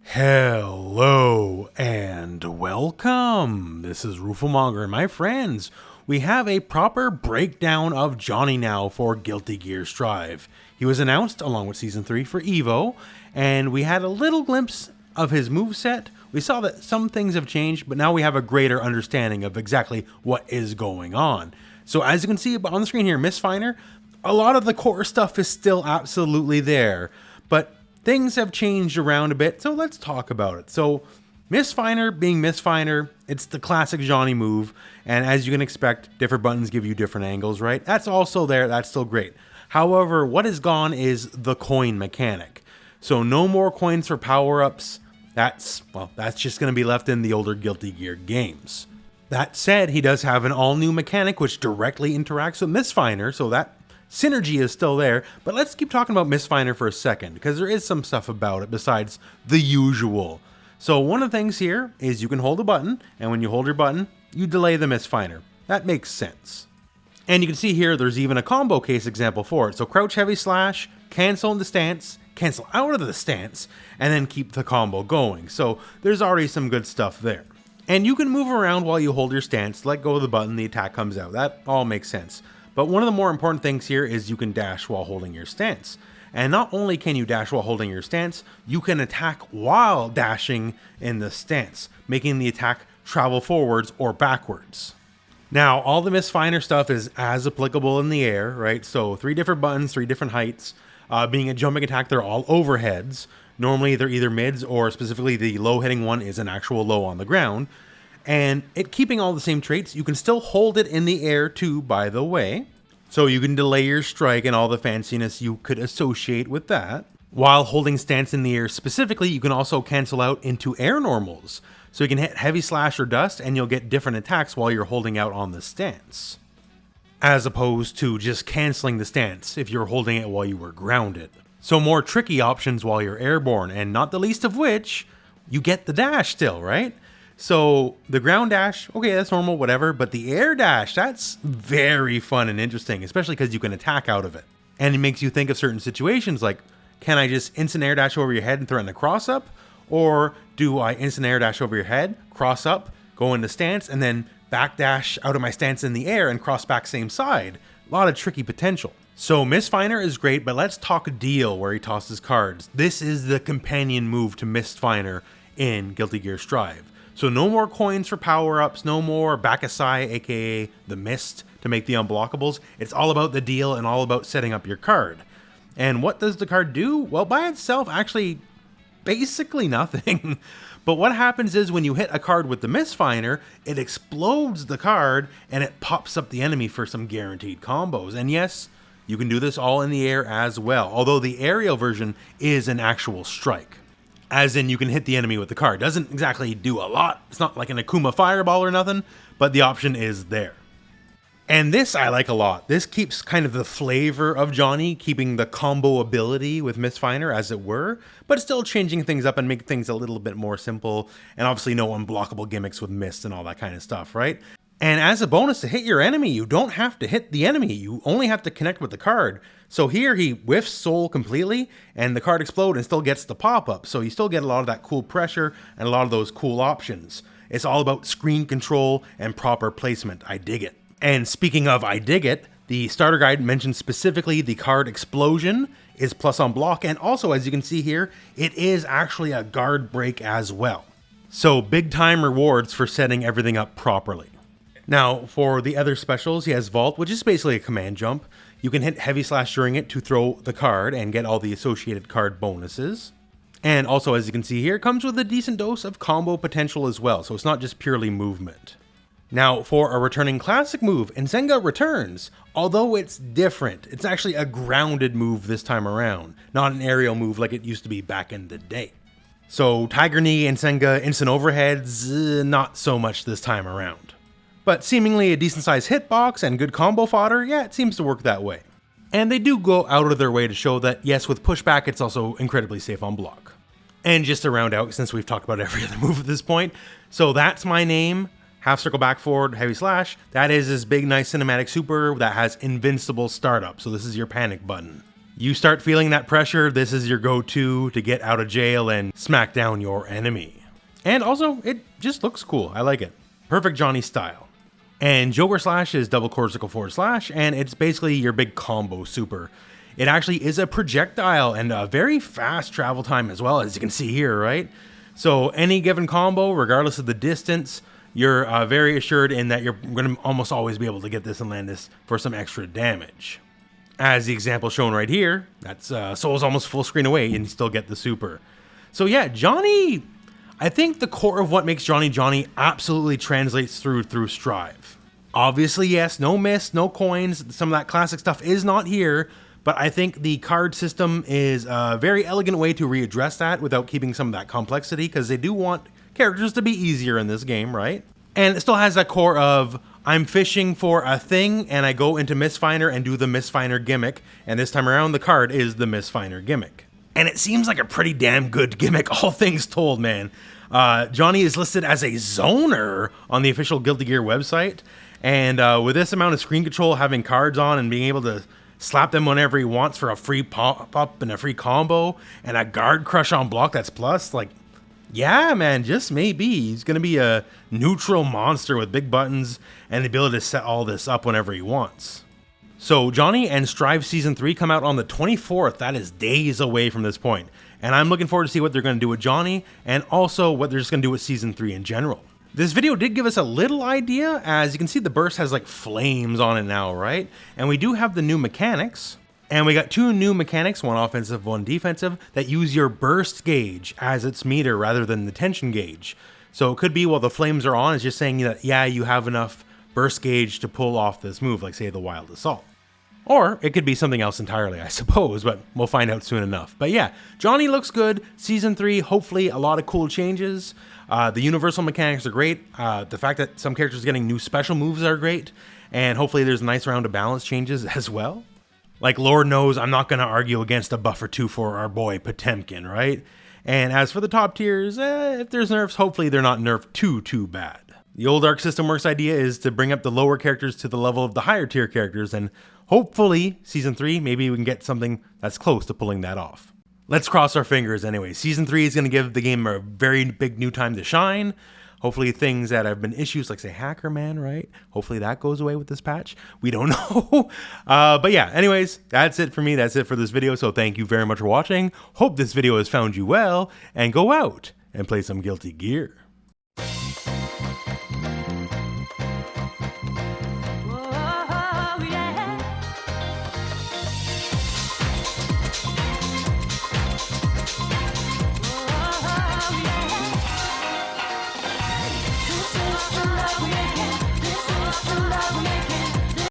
Hello and welcome. This is Rooflemonger and my friends. We have a proper breakdown of Johnny now for Guilty Gear Strive. He was announced along with Season 3 for EVO, and we had a little glimpse of his moveset. We saw that some things have changed, but now we have a greater understanding of exactly what is going on. So as you can see on the screen here, Mistfinder, a lot of the core stuff is still absolutely there, but things have changed around a bit, so let's talk about it. So, Mistfinder being Mistfinder, it's the classic Johnny move, and as you can expect, different buttons give you different angles, right? That's also there, that's still great. However, what is gone is the coin mechanic. So no more coins for power-ups. That's just going to be left in the older Guilty Gear games. That said, he does have an all-new mechanic which directly interacts with Mistfinder, so that synergy is still there, but let's keep talking about Mistfinder for a second, because there is some stuff about it besides the usual. So one of the things here is you can hold a button, and when you hold your button, you delay the Mistfinder. That makes sense. And you can see here, there's even a combo case example for it. So crouch heavy slash, cancel into stance, cancel out of the stance, and then keep the combo going. So there's already some good stuff there. And you can move around while you hold your stance, let go of the button, the attack comes out. That all makes sense. But one of the more important things here is you can dash while holding your stance. And not only can you dash while holding your stance, you can attack while dashing in the stance, making the attack travel forwards or backwards. Now, all the Mistfinder stuff is as applicable in the air, right? So 3 different buttons, 3 different heights. Being a jumping attack, they're all overheads. Normally, they're either mids or specifically the low hitting one is an actual low on the ground. And it keeping all the same traits, you can still hold it in the air too, by the way. So you can delay your strike and all the fanciness you could associate with that. While holding stance in the air specifically, you can also cancel out into air normals. So you can hit heavy slash or dust and you'll get different attacks while you're holding out on the stance. As opposed to just canceling the stance if you're holding it while you were grounded. So more tricky options while you're airborne, and not the least of which, you get the dash still, right? So the ground dash, okay, that's normal, whatever, but the air dash, that's very fun and interesting, especially because you can attack out of it. And it makes you think of certain situations like, can I just instant air dash over your head and threaten a cross up? Or do I instant air dash over your head, cross up, go into stance, and then back dash out of my stance in the air and cross back same side? A lot of tricky potential. So Mistfinder is great, but let's talk deal where he tosses cards. This is the companion move to Mistfinder in Guilty Gear Strive. So no more coins for power-ups, no more Bakasai, aka the Mist, to make the unblockables. It's all about the deal and all about setting up your card. And what does the card do? Well, by itself, actually, basically nothing. But what happens is when you hit a card with the Mistfinder, it explodes the card and it pops up the enemy for some guaranteed combos. And yes, you can do this all in the air as well, although the aerial version is an actual strike. As in, you can hit the enemy with the card. Doesn't exactly do a lot. It's not like an Akuma Fireball or nothing, but the option is there. And this I like a lot. This keeps kind of the flavor of Johnny, keeping the combo ability with Mistfinder as it were, but still changing things up and making things a little bit more simple, and obviously no unblockable gimmicks with Mist and all that kind of stuff, right? And as a bonus to hit your enemy, you don't have to hit the enemy, you only have to connect with the card. So here he whiffs Soul completely, and the card explodes and still gets the pop-up, so you still get a lot of that cool pressure and a lot of those cool options. It's all about screen control and proper placement. I dig it. And speaking of I dig it, the starter guide mentions specifically the card explosion is plus on block, and also as you can see here, it is actually a guard break as well. So big time rewards for setting everything up properly. Now, for the other specials, he has Vault, which is basically a command jump. You can hit heavy slash during it to throw the card and get all the associated card bonuses. And also, as you can see here, it comes with a decent dose of combo potential as well, so it's not just purely movement. Now, for a returning classic move, Nsenga returns, although it's different. It's actually a grounded move this time around, not an aerial move like it used to be back in the day. So, Tiger Knee, Nsenga, instant overheads, not so much this time around. But seemingly a decent sized hitbox and good combo fodder, yeah, it seems to work that way. And they do go out of their way to show that, yes, with pushback, it's also incredibly safe on block. And just to round out, since we've talked about every other move at this point, so that's my name, half circle back forward, heavy slash. That is this big, nice cinematic super that has invincible startup, so this is your panic button. You start feeling that pressure, this is your go-to to get out of jail and smack down your enemy. And also, it just looks cool. I like it. Perfect Johnny style. And Joker Slash is double cortical forward slash, and it's basically your big combo super. It actually is a projectile and a very fast travel time as well, as you can see here, right? So any given combo, regardless of the distance, you're very assured in that you're going to almost always be able to get this and land this for some extra damage. As the example shown right here, that's Soul's almost full screen away and you still get the super. So yeah, Johnny, I think the core of what makes Johnny Johnny absolutely translates through Strive. Obviously, yes, no miss, no coins, some of that classic stuff is not here, but I think the card system is a very elegant way to readdress that without keeping some of that complexity, because they do want characters to be easier in this game, right? And it still has that core of, I'm fishing for a thing, and I go into Mistfinder and do the Mistfinder gimmick, and this time around the card is the Mistfinder gimmick. And it seems like a pretty damn good gimmick, all things told, man. Johnny is listed as a zoner on the official Guilty Gear website, and with this amount of screen control, having cards on and being able to slap them whenever he wants for a free pop-up and a free combo, and a guard crush on block that's plus, like, yeah, man, just maybe. He's going to be a neutral monster with big buttons and the ability to set all this up whenever he wants. So Johnny and Strive Season 3 come out on the 24th. That is days away from this point. And I'm looking forward to see what they're going to do with Johnny and also what they're just going to do with Season 3 in general. This video did give us a little idea. As you can see, the burst has like flames on it now, right? And we do have the new mechanics. And we got two new mechanics, one offensive, one defensive, that use your burst gauge as its meter rather than the tension gauge. So it could be while the flames are on, it's just saying that, yeah, you have enough burst gauge to pull off this move, like say the Wild Assault. Or it could be something else entirely, I suppose, but we'll find out soon enough. But yeah, Johnny looks good. Season 3, hopefully a lot of cool changes. The universal mechanics are great. The fact that some characters are getting new special moves are great. And hopefully there's a nice round of balance changes as well. Like, Lord knows I'm not going to argue against a buffer 2 for our boy Potemkin, right? And as for the top tiers, if there's nerfs, hopefully they're not nerfed too bad. The old Arc System Works idea is to bring up the lower characters to the level of the higher tier characters, and hopefully, Season 3, maybe we can get something that's close to pulling that off. Let's cross our fingers anyway. Season 3 is going to give the game a very big new time to shine. Hopefully things that have been issues, like say Hacker Man, right? Hopefully that goes away with this patch. We don't know. But yeah, anyways, that's it for me. That's it for this video. So thank you very much for watching. Hope this video has found you well, and go out and play some Guilty Gear. Yeah.